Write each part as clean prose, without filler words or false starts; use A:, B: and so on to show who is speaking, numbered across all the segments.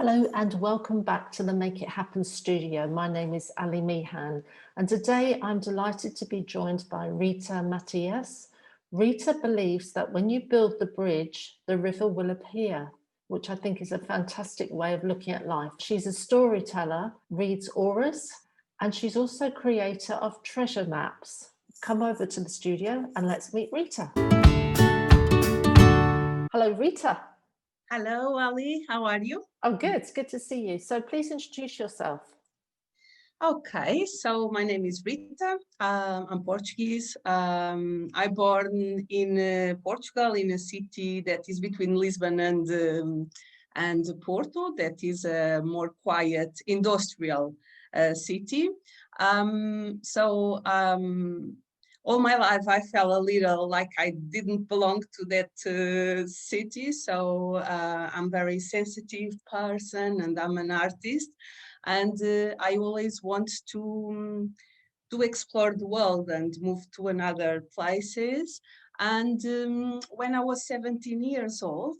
A: Hello and welcome back to the Make It Happen studio. My name is Ali Meehan and today I'm delighted to be joined by Rita Matias. Rita believes that when you build the bridge, the river will appear, which I think is a fantastic way of looking at life. She's a storyteller, reads auras, and she's also creator of treasure maps. Come over to the studio and let's meet Rita. Hello, Rita.
B: Hello, Ali. How are you?
A: I'm good. It's good to see you. So please introduce yourself.
B: Okay, so my name is Rita. I'm Portuguese. I born in Portugal, in a city that is between Lisbon and Porto. That is a more quiet industrial city. All my life I felt a little like I didn't belong to that city. So I'm very sensitive person and I'm an artist. And I always want to explore the world and move to another places. And when I was 17 years old,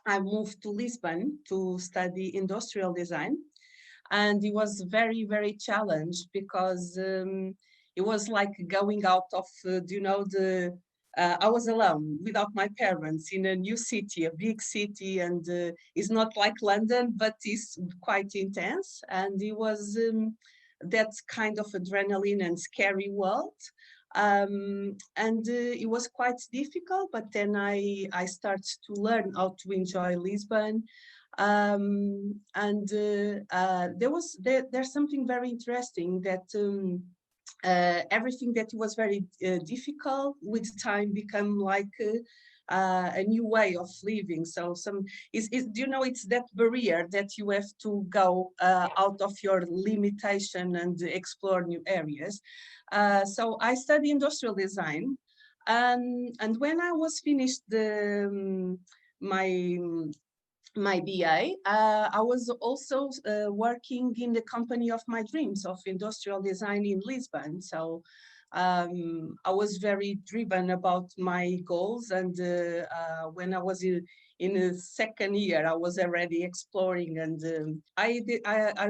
B: I moved to Lisbon to study industrial design. And it was very, very challenged because it was like going out of, I was alone without my parents in a new city, a big city, and it's not like London, but it's quite intense. And it was that kind of adrenaline and scary world. It was quite difficult, but then I started to learn how to enjoy Lisbon. There's something very interesting that everything that was very difficult with time become like a new way of living. So it's that barrier that you have to go out of your limitation and explore new areas. So I study industrial design, and when I was finished my BA, I was also working in the company of my dreams of industrial design in Lisbon. So I was very driven about my goals. And when I was in the second year, I was already exploring. And I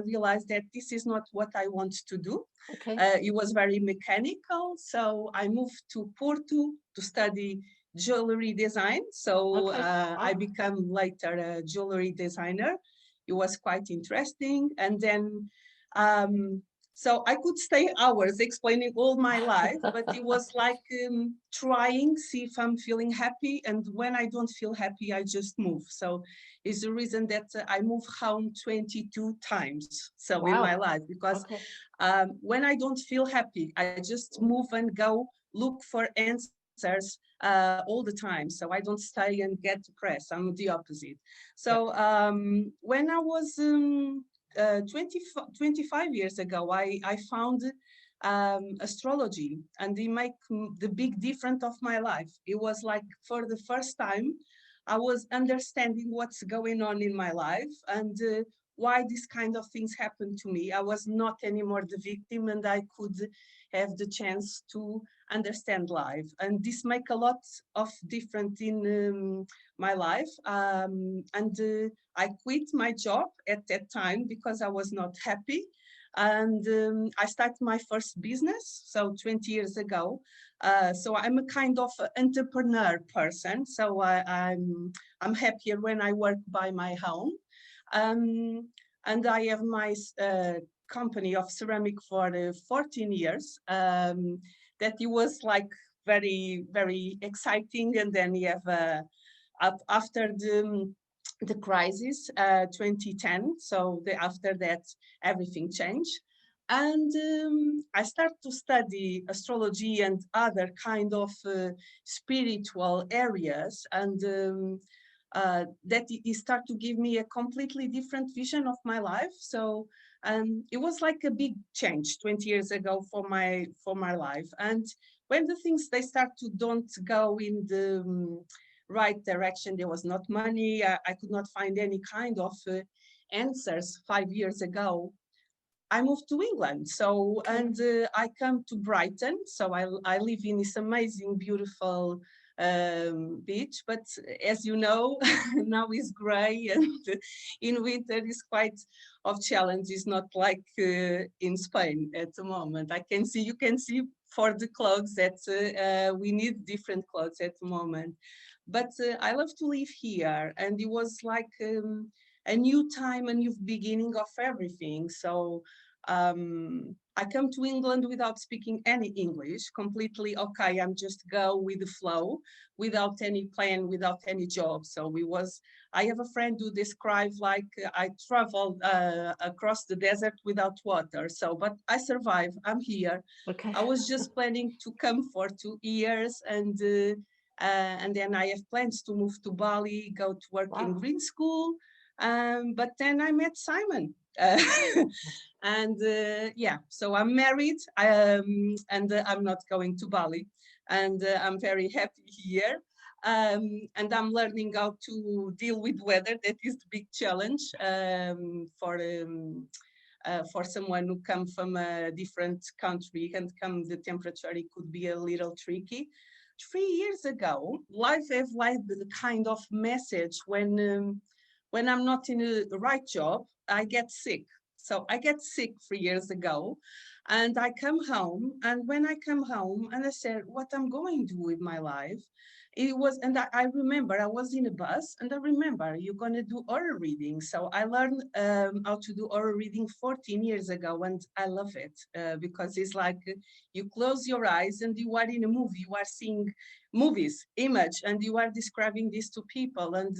B: realized that this is not what I want to do.
A: Okay.
B: It was very mechanical. So I moved to Porto to study jewelry design. So I became later a jewelry designer. It was quite interesting. And then, so I could stay hours explaining all my life, but it was like trying, see if I'm feeling happy. And when I don't feel happy, I just move. So it's the reason that I moved home 22 times. So in my life, because when I don't feel happy, I just move and go look for answers all the time. So I don't stay and get depressed. I'm the opposite. So when I was 25 years ago, I found astrology, and it made the big difference of my life. It was like for the first time, I was understanding what's going on in my life and why this kind of things happened to me. I was not anymore the victim, and I could have the chance to understand life. And this make a lot of difference in my life. I quit my job at that time because I was not happy. And I started my first business, so 20 years ago. So I'm a kind of entrepreneur person. So I'm happier when I work by my home. And I have my company of ceramic for 14 years. That it was like very, very exciting. And then you have after the crisis, 2010. So after that, everything changed. And I started to study astrology and other kind of spiritual areas. And that it started to give me a completely different vision of my life. So it was like a big change 20 years ago for my life. And when the things they start to don't go in the right direction, there was not money. I could not find any kind of answers 5 years ago. I moved to England. So, and I come to Brighton. So I live in this amazing, beautiful beach, but as you know, now is gray, and in winter is quite of challenges, not like in Spain at the moment. You can see for the clothes that we need different clothes at the moment. But I love to live here, and it was like a new time, a new beginning of everything. So I come to England without speaking any English, completely okay. I'm just go with the flow, without any plan, without any job. So I have a friend who described like I traveled across the desert without water. So, but I survived. I'm here.
A: Okay.
B: I was just planning to come for 2 years, and then I have plans to move to Bali, go to work in
A: Wow.
B: green school. But then I met Simon. Uh, and yeah, so I'm married, and I'm not going to Bali, and I'm very happy here. And I'm learning how to deal with weather. That is the big challenge for someone who come from a different country, and come the temperature, it could be a little tricky. 3 years ago, life have like the kind of message when I'm not in the right job, I get sick. So I get sick 3 years ago, and I come home. And when I come home, and I said, what I'm going to do with my life? It was, and I remember I was in a bus, and I remember you're going to do oral reading. So I learned how to do oral reading 14 years ago, and I love it because it's like you close your eyes and you are in a movie, you are seeing movies, image, and you are describing this to people. And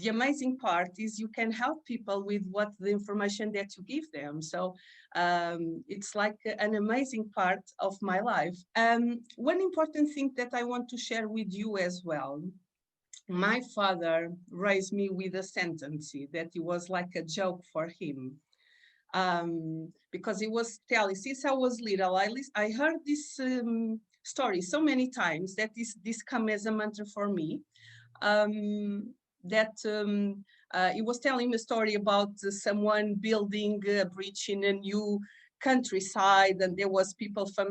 B: the amazing part is you can help people with what the information that you give them. So it's like an amazing part of my life. One important thing that I want to share with you as well. My father raised me with a sentence that it was like a joke for him. Because he was telling, since I was little, I heard this story so many times that this come as a mantra for me. That he was telling me a story about someone building a bridge in a new countryside, and there was people from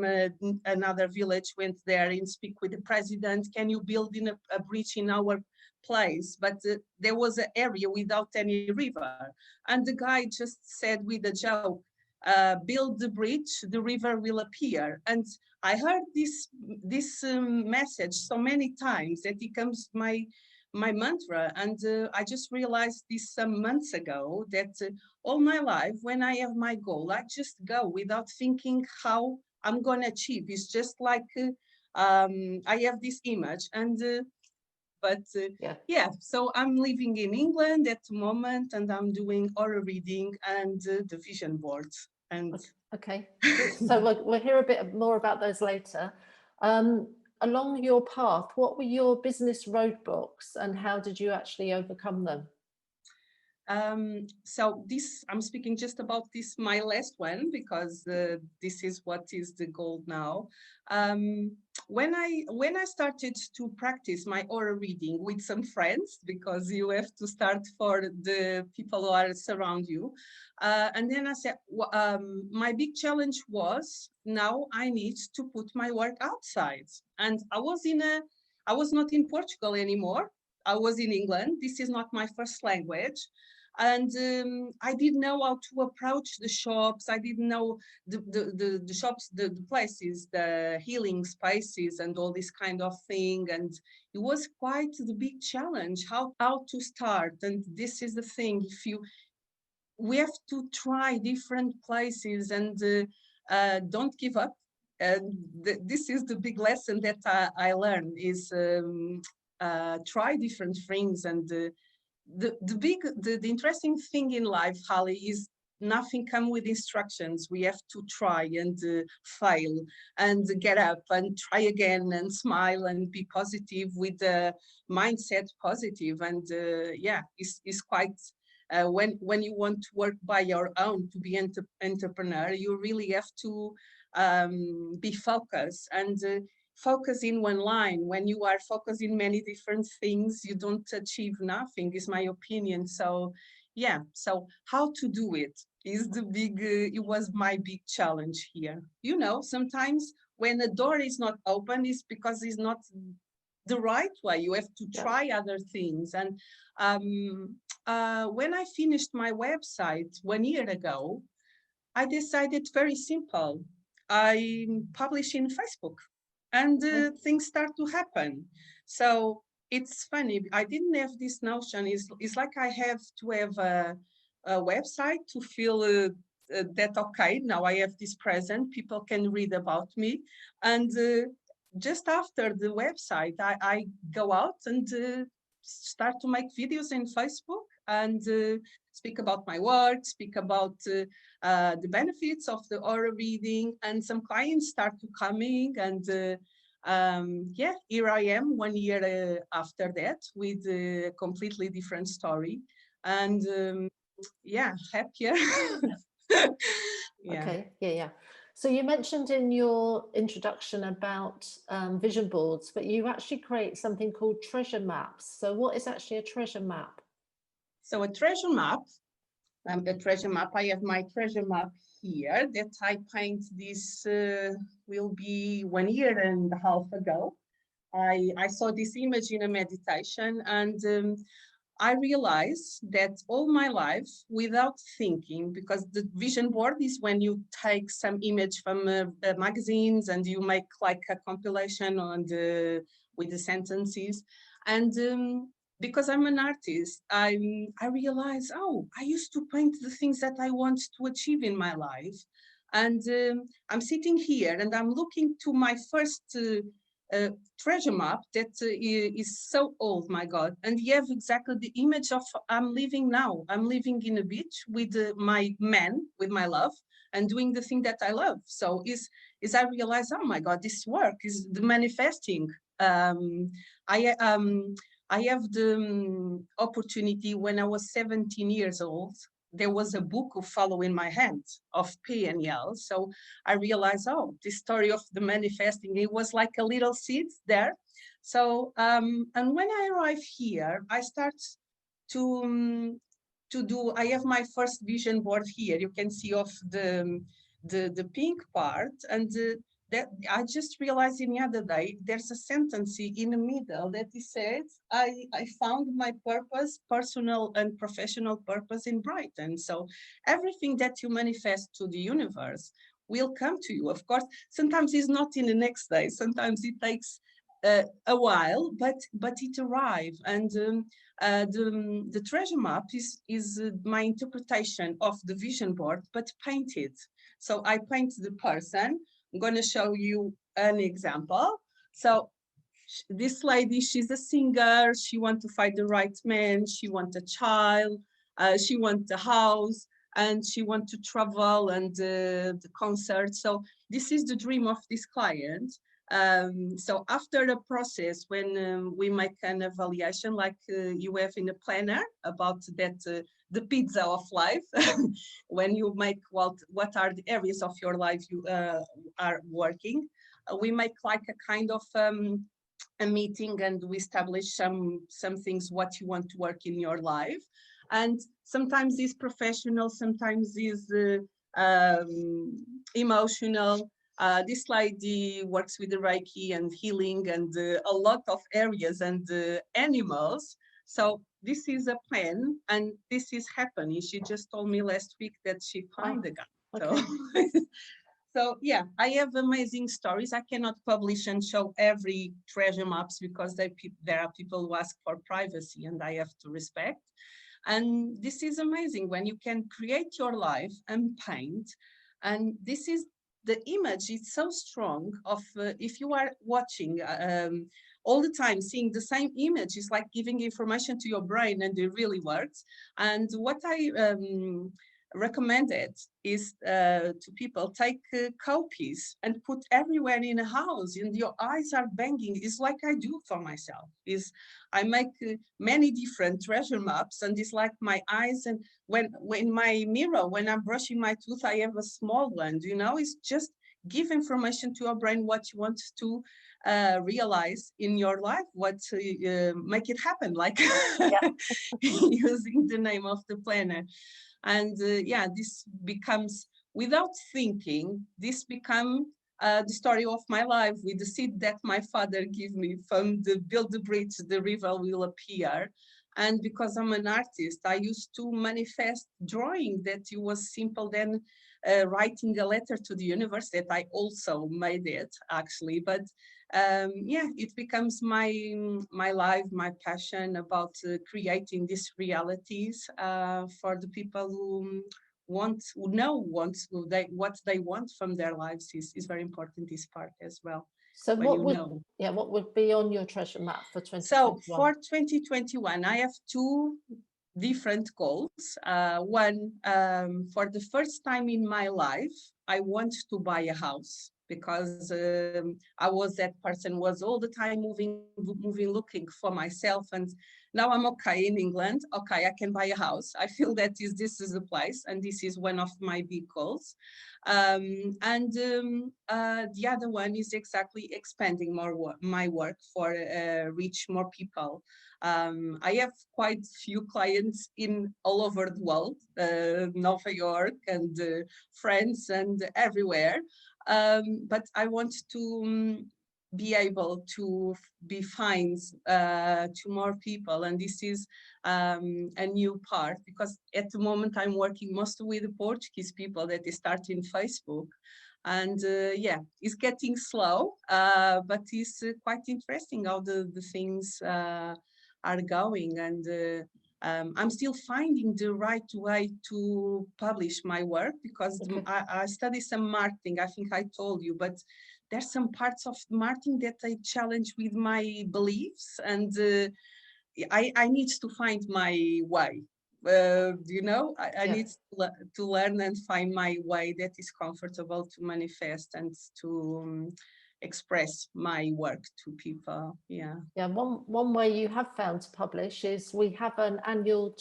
B: another village went there and speak with the president. Can you build in a bridge in our place? But there was an area without any river, and the guy just said with a joke, build the bridge, the river will appear. And I heard this message so many times that it becomes my mantra. And I just realized this some months ago that all my life, when I have my goal, I just go without thinking how I'm going to achieve. It's just like I have this image, and but
A: Yeah.
B: yeah, so I'm living in England at the moment, and I'm doing oral reading and the vision boards. And
A: Okay. So we'll hear a bit more about those later. Along your path, what were your business roadblocks, and how did you actually overcome them?
B: So this, I'm speaking just about this, my last one, because this is what is the goal now. When I started to practice my oral reading with some friends, because you have to start for the people who are surround you, and then I said, my big challenge was, now I need to put my work outside, and I was not in Portugal anymore. I was in England. This is not my first language. And I didn't know how to approach the shops. I didn't know the shops, the places, the healing spaces, and all this kind of thing. And it was quite the big challenge, how to start. And this is the thing, we have to try different places, and don't give up. And this is the big lesson that I learned is try different things. And the interesting thing in life, Holly, is nothing come with instructions. We have to try and fail and get up and try again and smile and be positive with the mindset positive. And yeah, it's quite when you want to work by your own to be entrepreneur, you really have to be focused and focus in one line. When you are focused in many different things, you don't achieve nothing, is my opinion. So yeah, so how to do it is the big, it was my big challenge here. You know, sometimes when a door is not open, it's because it's not the right way. You have to
A: Yeah.
B: try other things. And when I finished my website 1 year ago, I decided very simple. I publish in Facebook, and things start to happen. So it's funny. I didn't have this notion. It's like I have to have a website to feel that okay, now I have this present. People can read about me, and just after the website, I go out and start to make videos in Facebook and speak about my work, speak about the benefits of the aura reading, and some clients start to coming. And yeah, here I am 1 year after that with a completely different story. And yeah, happier. Yeah.
A: Okay, yeah. So you mentioned in your introduction about vision boards, but you actually create something called treasure maps. So what is actually a treasure map?
B: So a treasure map, I have my treasure map here that I paint this will be 1.5 years ago. I saw this image in a meditation, and I realized that all my life, without thinking, because the vision board is when you take some image from magazines and you make like a compilation on with the sentences. And because I'm an artist, I realized, oh, I used to paint the things that I want to achieve in my life. And I'm sitting here and I'm looking to my first treasure map that is so old, my God. And you have exactly the image of I'm living now. I'm living in a beach with my man, with my love, and doing the thing that I love. So is I realize, oh my God, this work is the manifesting. Um, I um, I have the opportunity when I was 17 years old. There was a book of follow in my hand of PNL. So I realized, oh, this story of the manifesting, it was like a little seed there. So, and when I arrive here, I start to do, I have my first vision board here. You can see of the pink part, and that I just realized in the other day, there's a sentence in the middle that it says, I found my purpose, personal and professional purpose in Brighton. So everything that you manifest to the universe will come to you. Of course, sometimes it's not in the next day. Sometimes it takes a while, but it arrives. And the treasure map is my interpretation of the vision board, but painted. So I paint the person. I'm going to show you an example. So this lady, she's a singer. She wants to find the right man. She wants a child. She wants a house, and she wants to travel and the concert. So this is the dream of this client. So after the process, when we make an evaluation, like you have in a planner about that, the pizza of life, when you make what are the areas of your life you are working, we make like a kind of a meeting, and we establish some things what you want to work in your life. And sometimes it's professional, sometimes it's emotional. This lady works with the Reiki and healing and a lot of areas and animals. So this is a plan, and this is happening. She just told me last week that she found a guy.
A: Okay.
B: So, so yeah, I have amazing stories. I cannot publish and show every treasure maps because there are people who ask for privacy, and I have to respect. And this is amazing when you can create your life and paint. And this is the image is so strong of if you are watching all the time, seeing the same image is like giving information to your brain, and it really works. And what I recommended is to people, take copies and put everywhere in a house, and your eyes are banging. It's like I do for myself. Is I make many different treasure maps, and it's like my eyes. And when my mirror, when I'm brushing my tooth, I have a small one. You know, it's just give information to your brain what you want to realize in your life, what make it happen, like using the name of the planner. And yeah, this becomes, without thinking, this become the story of my life with the seed that my father gave me from the build the bridge, the river will appear. And because I'm an artist, I used to manifest drawing that it was simple then writing a letter to the universe that I also made it actually. But yeah, it becomes my life, my passion about creating these realities for the people who know what they want from their lives is very important, this part as well,
A: So
B: when you know.
A: what would be on your treasure map for
B: So
A: 2021?
B: for 2021, I have two different goals. One, for the first time in my life, I want to buy a house because I was that person was all the time moving, looking for myself, and now I'm okay in England. Okay, I can buy a house. I feel that this is a place, and this is one of my big goals. The other one is exactly expanding my work for reach more people. I have quite few clients in all over the world, Nova York and France and everywhere. But I want to be able to be kind to more people, and this is a new part because at the moment I'm working mostly with the Portuguese people that they start in Facebook, and yeah, it's getting slow, but it's quite interesting how the things are going, and I'm still finding the right way to publish my work because
A: Okay.
B: I study some marketing, I think I told you, but there's some parts of marketing that I challenge with my beliefs, and I need to find my way. I
A: Yeah.
B: need to learn and find my way that is comfortable to manifest and to express my work to people. Yeah.
A: Yeah, one way you have found to publish is we have an annual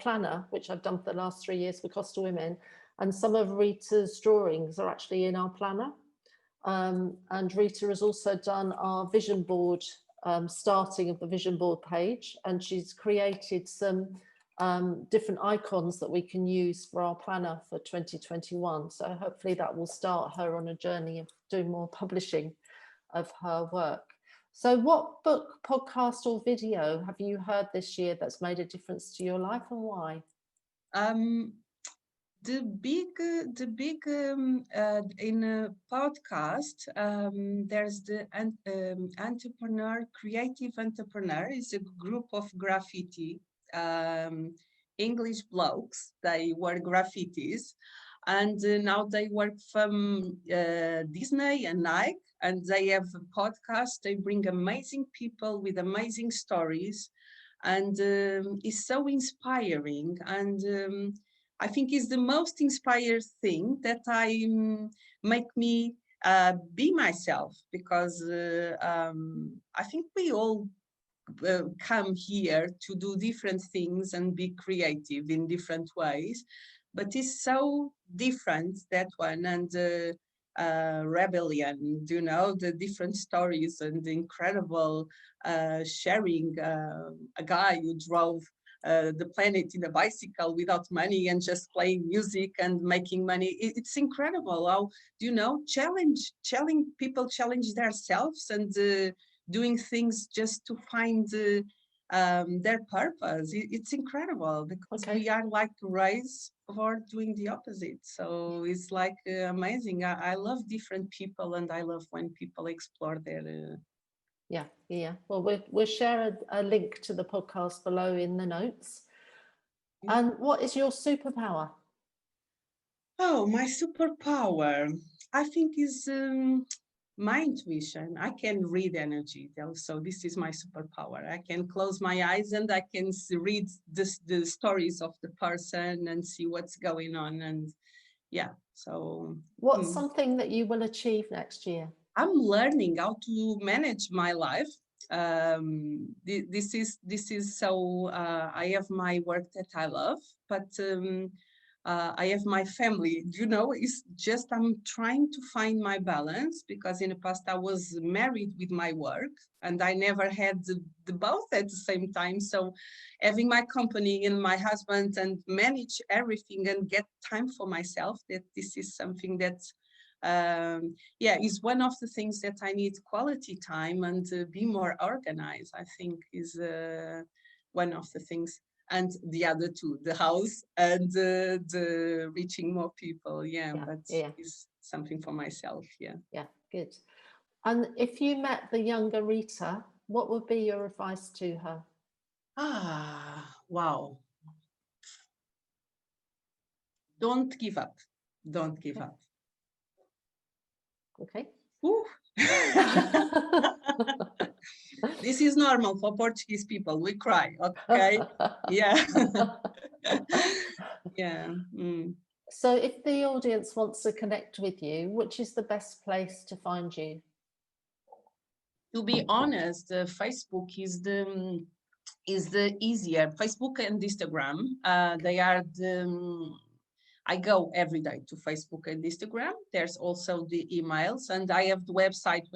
A: planner, which I've done for the last 3 years for Costa Women, and some of Rita's drawings are actually in our planner. And Rita has also done our vision board, starting of the vision board page, and she's created some different icons that we can use for our planner for 2021. So hopefully that will start her on a journey of doing more publishing of her work. So what book, podcast or video have you heard this year that's made a difference to your life, and why?
B: Um, in a podcast, there's the entrepreneur, creative entrepreneur is a group of graffiti um, English blokes. They were graffitis, and now they work from Disney and Nike, and they have a podcast. They bring amazing people with amazing stories, and it's so inspiring, and I think is the most inspired thing that I make me be myself, because I think we all come here to do different things and be creative in different ways, but it's so different, that one, and rebellion, the different stories and the incredible sharing, a guy who drove the planet in a bicycle without money and just playing music and making money. It's incredible how, challenge people, challenge themselves, and doing things just to find their purpose. It's incredible because
A: Okay.
B: we are like raised for doing the opposite. So it's like amazing. I love different people, and I love when people explore their
A: Yeah. Well, we'll share a link to the podcast below in the notes. And what is your superpower?
B: Oh, my superpower, I think, is my intuition. I can read energy. So this is my superpower. I can close my eyes and I can read the stories of the person and see what's going on. And yeah, so
A: What's something that you will achieve next year?
B: I'm learning how to manage my life. This is so I have my work that I love, but I have my family. It's just I'm trying to find my balance, because in the past I was married with my work and I never had the both at the same time. So having my company and my husband and manage everything and get time for myself, that this is something that Yeah, is one of the things that I need quality time and be more organized, I think is one of the things. And the other two, the house and the reaching more people. Yeah,
A: Yeah,
B: but
A: yeah,
B: is something for myself. Yeah.
A: yeah, good. And if you met the younger Rita, what would be your advice to her?
B: Wow. Don't give up. Don't give
A: Okay.
B: up.
A: Okay.
B: Ooh. This is normal for Portuguese people. We cry, okay? Yeah. Yeah. Mm.
A: So if the audience wants to connect with you, which is the best place to find you?
B: To be honest, Facebook is the easier. Facebook and Instagram, they are the I go every day to Facebook and Instagram. There's also the emails, and I have the website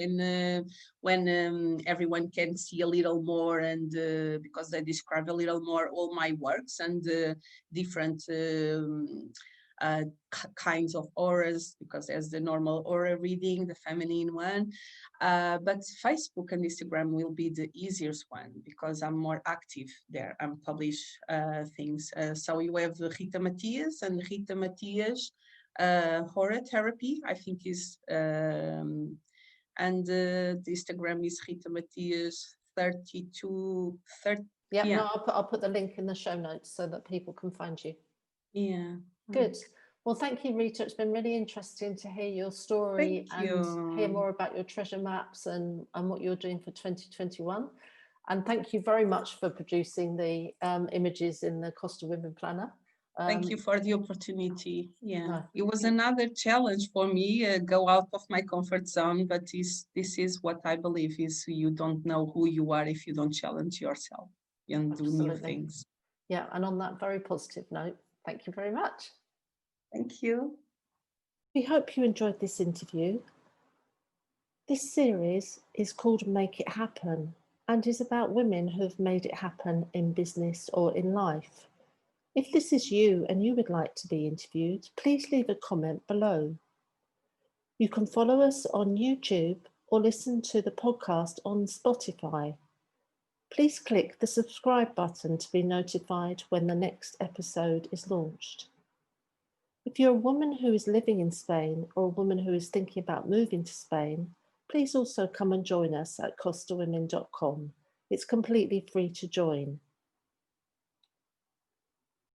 B: when everyone can see a little more, and because I describe a little more all my works and different kinds of auras, because there's the normal aura reading, the feminine one. But Facebook and Instagram will be the easiest one because I'm more active there. I'm publish things. So you have Rita Matias, and Rita Matias horror therapy, I think is, and the Instagram is Rita Matias 32, 30.
A: Yeah,
B: Yeah,
A: no, I'll put the link in the show notes so that people can find you.
B: yeah.
A: Good. Well, thank you, Rita. It's been really interesting to hear your story
B: Thank
A: and hear
B: you.
A: more about your treasure maps and what you're doing for 2021. And thank you very much for producing the images in the Costa Women Planner.
B: Thank you for the opportunity. Yeah,
A: No,
B: it was another challenge for me, go out of my comfort zone, but this is what I believe is you don't know who you are if you don't challenge yourself and do new
A: absolutely.
B: things.
A: Yeah, and on that very positive note, thank you very much.
B: Thank you.
A: We hope you enjoyed this interview. This series is called Make It Happen and is about women who have made it happen in business or in life. If this is you and you would like to be interviewed, please leave a comment below. You can follow us on YouTube or listen to the podcast on Spotify. Please click the subscribe button to be notified when the next episode is launched. If you're a woman who is living in Spain or a woman who is thinking about moving to Spain, please also come and join us at costawomen.com. It's completely free to join.